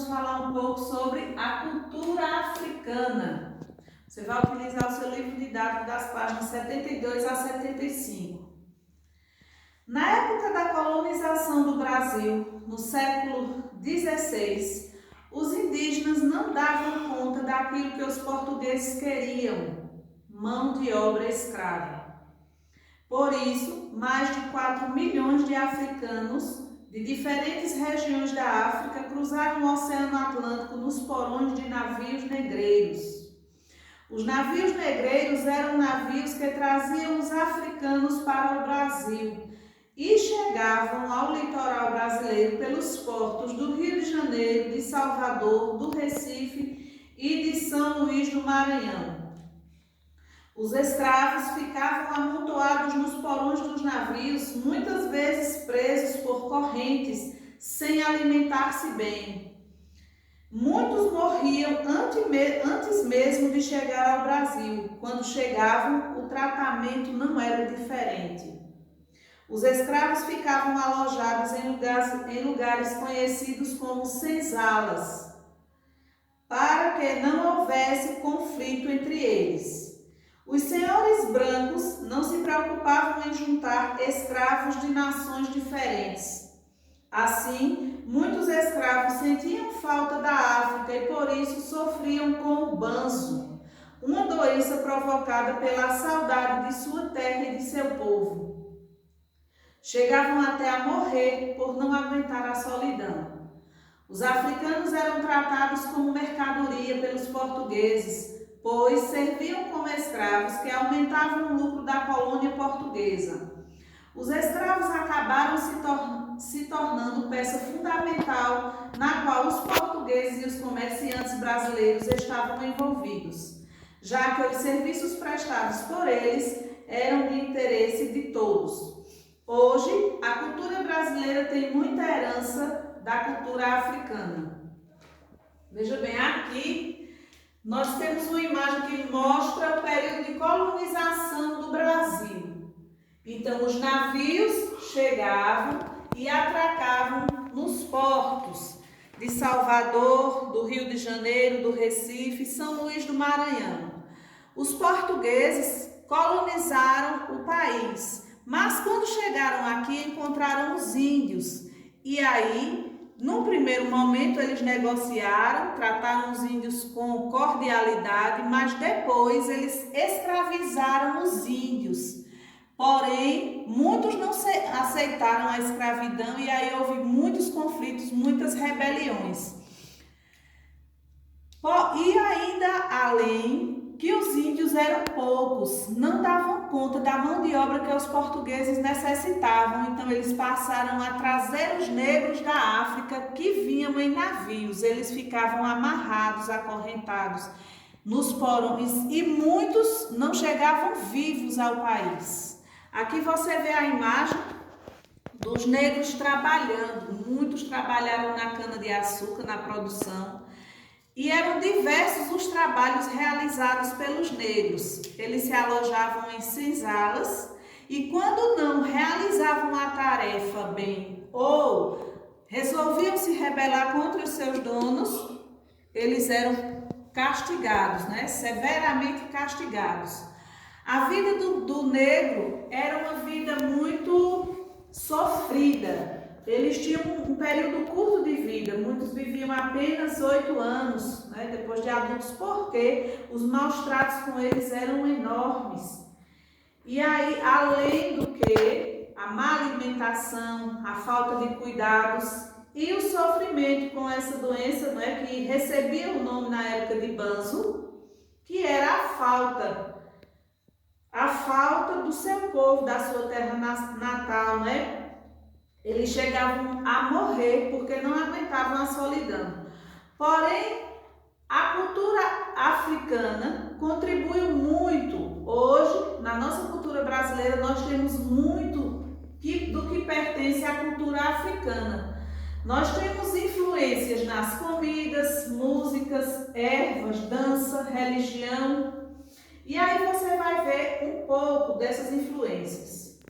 falar um pouco sobre a cultura africana. Você vai utilizar o seu livro didático das páginas 72 a 75. Na época da colonização do Brasil, no século XVI, os indígenas não davam conta daquilo que os portugueses queriam, mão de obra escrava. Por isso, mais de 4 milhões de africanos de diferentes regiões da África cruzaram o Oceano Atlântico nos porões de navios negreiros. Os navios negreiros eram navios que traziam os africanos para o Brasil e chegavam ao litoral brasileiro pelos portos do Rio de Janeiro, de Salvador, do Recife e de São Luís do Maranhão. Os escravos ficavam amontoados nos porões dos navios, muitas vezes presos por correntes, sem alimentar-se bem. Muitos morriam antes mesmo de chegar ao Brasil. Quando chegavam, o tratamento não era diferente. Os escravos ficavam alojados em lugares conhecidos como senzalas, para que não houvesse conflito entre eles. Os senhores brancos não se preocupavam em juntar escravos de nações diferentes. Assim, muitos escravos sentiam falta da África e por isso sofriam com o banzo, uma doença provocada pela saudade de sua terra e de seu povo. Chegavam até a morrer por não aguentar a solidão. Os africanos eram tratados como mercadoria pelos portugueses, pois serviam como escravos que aumentavam o lucro da colônia portuguesa. Os escravos acabaram se tornando peça fundamental na qual os portugueses e os comerciantes brasileiros estavam envolvidos, já que os serviços prestados por eles eram de interesse de todos. Hoje, a cultura brasileira tem muita herança da cultura africana. Veja bem, aqui nós temos uma imagem que mostra o período de colonização do Brasil. Então, os navios chegavam e atracavam nos portos de Salvador, do Rio de Janeiro, do Recife, São Luís do Maranhão. Os portugueses colonizaram o país, mas quando chegaram aqui encontraram os índios. E aí, num primeiro momento, eles negociaram, trataram os índios com cordialidade, mas depois eles escravizaram os índios. Porém, muitos não aceitaram a escravidão e aí houve muitos conflitos, muitas rebeliões. E ainda além que os índios eram poucos, não davam conta da mão de obra que os portugueses necessitavam, então eles passaram a trazer os negros da África que vinham em navios. Eles ficavam amarrados, acorrentados nos porões e muitos não chegavam vivos ao país. Aqui você vê a imagem dos negros trabalhando. Muitos trabalharam na cana-de-açúcar, na produção. E eram diversos os trabalhos realizados pelos negros. Eles se alojavam em senzalas e quando não realizavam a tarefa bem ou resolviam se rebelar contra os seus donos, eles eram castigados, severamente castigados. A vida do negro era uma vida muito sofrida. Eles tinham um período curto de vida, muitos viviam apenas 8 anos, depois de adultos, porque os maus tratos com eles eram enormes. E aí, além do que, a má alimentação, a falta de cuidados e o sofrimento com essa doença, que recebia o nome na época de banzo, que era a falta do seu povo, da sua terra natal, Eles chegavam a morrer porque não aguentavam a solidão. Porém, a cultura africana contribuiu muito. Hoje, na nossa cultura brasileira, nós temos muito do que pertence à cultura africana. Nós temos influências nas comidas, músicas, ervas, dança, religião. E aí você vai ver um pouco dessas influências.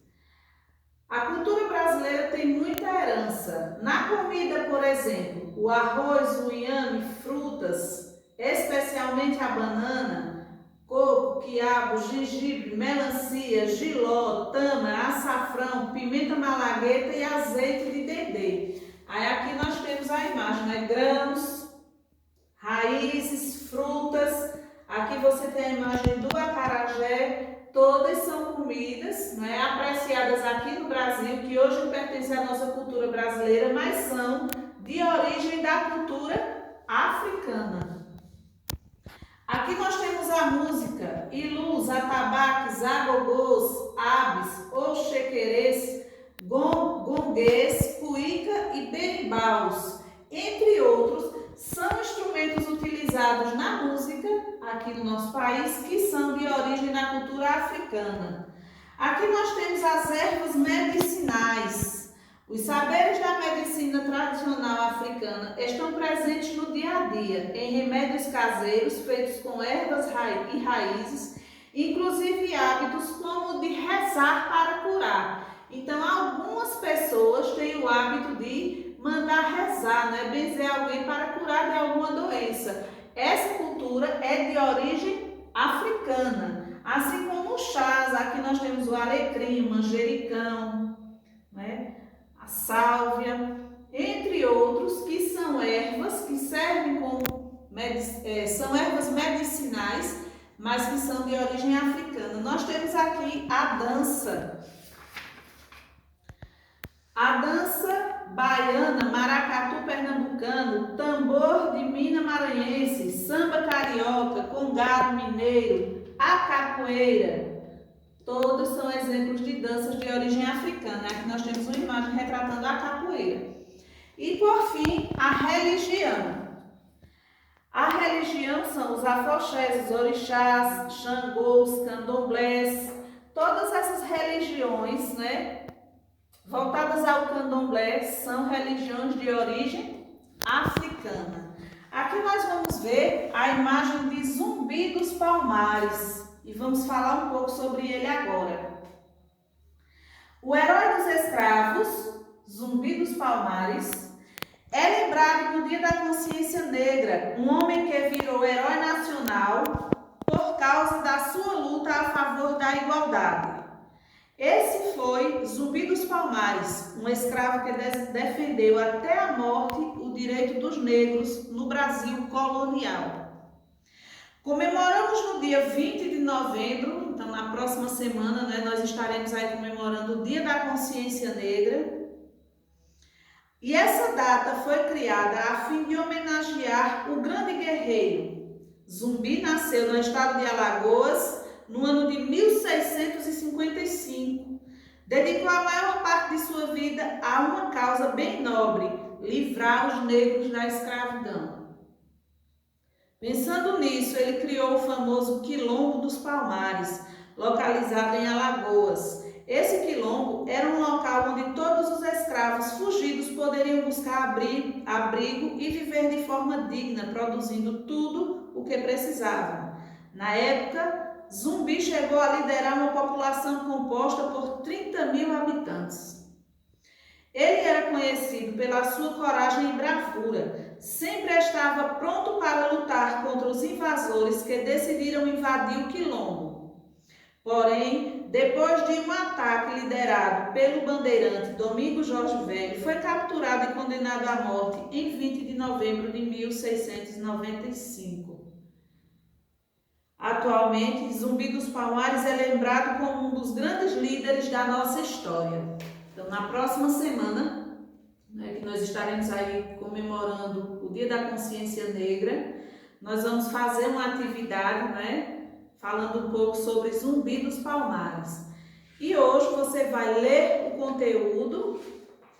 A cultura brasileira tem muita herança. Na comida, por exemplo, o arroz, o inhame, frutas, especialmente a banana, coco, quiabo, gengibre, melancia, jiló, tâmara, açafrão, pimenta malagueta e azeite de dendê. Aí aqui nós temos a imagem, né? Grãos, raízes, frutas. Aqui você tem a imagem do acarajé. Todas são comidas, né, apreciadas aqui no Brasil, que hoje pertencem à nossa cultura brasileira, mas são de origem da cultura africana. Aqui nós temos a música ilus, atabaques, agogôs, abes, oxequerês, gonguês, cuíca e berimbaus, entre outros, são instrumentos utilizados na música aqui no nosso país, que são de origem na cultura africana. Aqui nós temos as ervas medicinais. Os saberes da medicina tradicional africana estão presentes no dia a dia, em remédios caseiros feitos com ervas e raízes, inclusive hábitos como o de rezar para curar. Então, algumas pessoas têm o hábito de mandar rezar, né? Benzer alguém para curar de alguma doença. Essa cultura é de origem africana, assim como o chás. Aqui nós temos o alecrim, o manjericão, né? A sálvia, entre outros, que são ervas que servem como são ervas medicinais, mas que são de origem africana. Nós temos aqui a dança. A dança baiana, maracatu pernambucano, tambor de Minas maranhense, samba carioca, congado mineiro, a capoeira, todos são exemplos de danças de origem africana. Aqui nós temos uma imagem retratando a capoeira. E por fim, a religião. A religião são os afoxés, os orixás, xangôs, candomblés, todas essas religiões, né, voltadas ao candomblé, são religiões de origem africana. Aqui nós vamos ver a imagem de Zumbi dos Palmares e vamos falar um pouco sobre ele agora. O herói dos escravos, Zumbi dos Palmares, é lembrado no Dia da Consciência Negra, um homem que virou herói nacional por causa da sua luta a favor da igualdade. Esse foi Zumbi dos Palmares, um escravo que defendeu até a morte o direito dos negros no Brasil colonial. Comemoramos no dia 20 de novembro, então na próxima semana, né, nós estaremos aí comemorando o Dia da Consciência Negra. E essa data foi criada a fim de homenagear o grande guerreiro. Zumbi nasceu no estado de Alagoas, no ano de 1655, dedicou a maior parte de sua vida a uma causa bem nobre, livrar os negros da escravidão. Pensando nisso, ele criou o famoso Quilombo dos Palmares, localizado em Alagoas. Esse quilombo era um local onde todos os escravos fugidos poderiam buscar abrigo e viver de forma digna, produzindo tudo o que precisavam. Na época, Zumbi chegou a liderar uma população composta por 30.000 habitantes. Ele era conhecido pela sua coragem e bravura. Sempre estava pronto para lutar contra os invasores que decidiram invadir o quilombo. Porém, depois de um ataque liderado pelo bandeirante Domingos Jorge Velho, foi capturado e condenado à morte em 20 de novembro de 1695. Atualmente, Zumbi dos Palmares é lembrado como um dos grandes líderes da nossa história. Então, na próxima semana, né, que nós estaremos aí comemorando o Dia da Consciência Negra, nós vamos fazer uma atividade, né, falando um pouco sobre Zumbi dos Palmares. E hoje você vai ler o conteúdo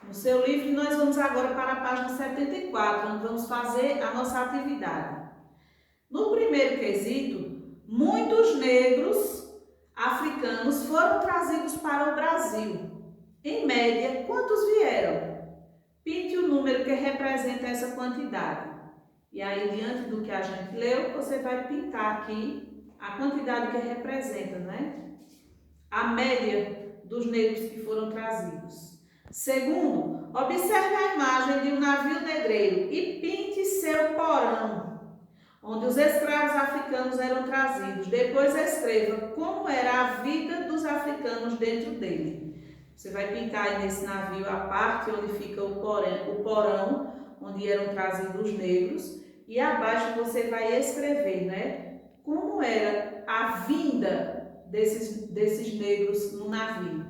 no seu livro e nós vamos agora para a página 74, onde vamos fazer a nossa atividade. No primeiro quesito, muitos negros africanos foram trazidos para o Brasil. Em média, quantos vieram? Pinte o número que representa essa quantidade. E aí, diante do que a gente leu, você vai pintar aqui a quantidade que representa, né? A média dos negros que foram trazidos. Segundo, observe a imagem de um navio negreiro negreiro e pinte seu porão, onde os escravos africanos eram trazidos. Depois escreva como era a vida dos africanos dentro dele. Você vai pintar aí nesse navio a parte onde fica o porão, onde eram trazidos os negros, e abaixo você vai escrever, né, como era a vinda desses negros no navio.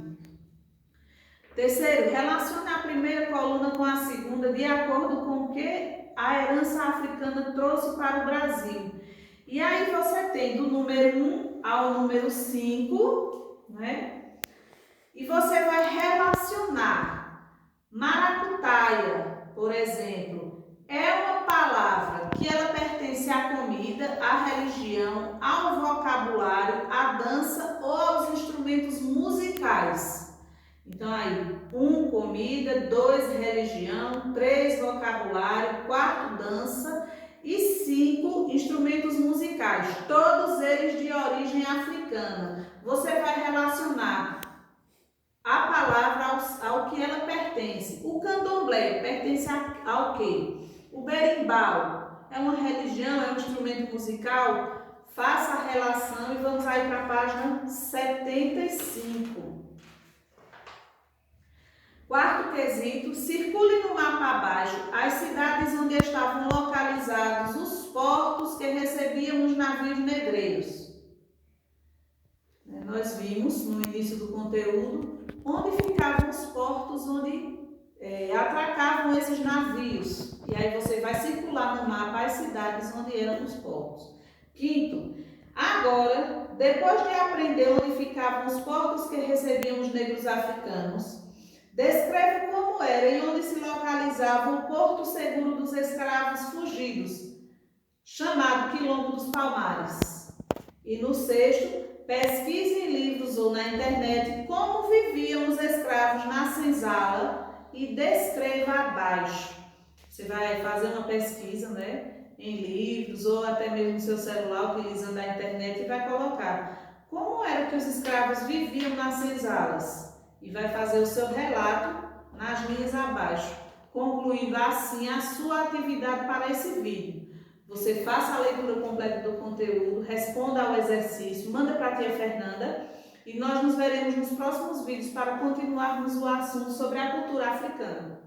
Terceiro, relacione a primeira coluna com a segunda de acordo com o que a herança africana trouxe para o Brasil. E aí você tem do número 1 ao número 5, né? E você vai relacionar. Maracutaia, por exemplo, é uma palavra que ela pertence à comida, à religião, ao vocabulário, à dança ou aos instrumentos musicais. Então aí, 1, comida, 2, religião, 3, vocabulário, 4, dança e 5, instrumentos musicais, todos eles de origem africana. Você vai relacionar a palavra ao que ela pertence. O candomblé pertence ao quê? O berimbau é uma religião, é um instrumento musical? Faça a relação e vamos aí para a página 75. Quarto quesito, circule no mapa abaixo as cidades onde estavam localizados os portos que recebiam os navios negreiros. Nós vimos no início do conteúdo onde ficavam os portos onde atracavam esses navios. E aí você vai circular no mapa as cidades onde eram os portos. Quinto, agora, depois de aprender onde ficavam os portos que recebiam os negros africanos, descreve como era e onde se localizava o porto seguro dos escravos fugidos, chamado Quilombo dos Palmares. E no sexto, pesquise em livros ou na internet como viviam os escravos na senzala e descreva abaixo. Você vai fazer uma pesquisa, né, em livros ou até mesmo no seu celular, utilizando a internet, e vai colocar como era que os escravos viviam nas senzalas. E vai fazer o seu relato nas linhas abaixo, concluindo assim a sua atividade para esse vídeo. Você faça a leitura completa do conteúdo, responda ao exercício, manda para a tia Fernanda e nós nos veremos nos próximos vídeos para continuarmos o assunto sobre a cultura africana.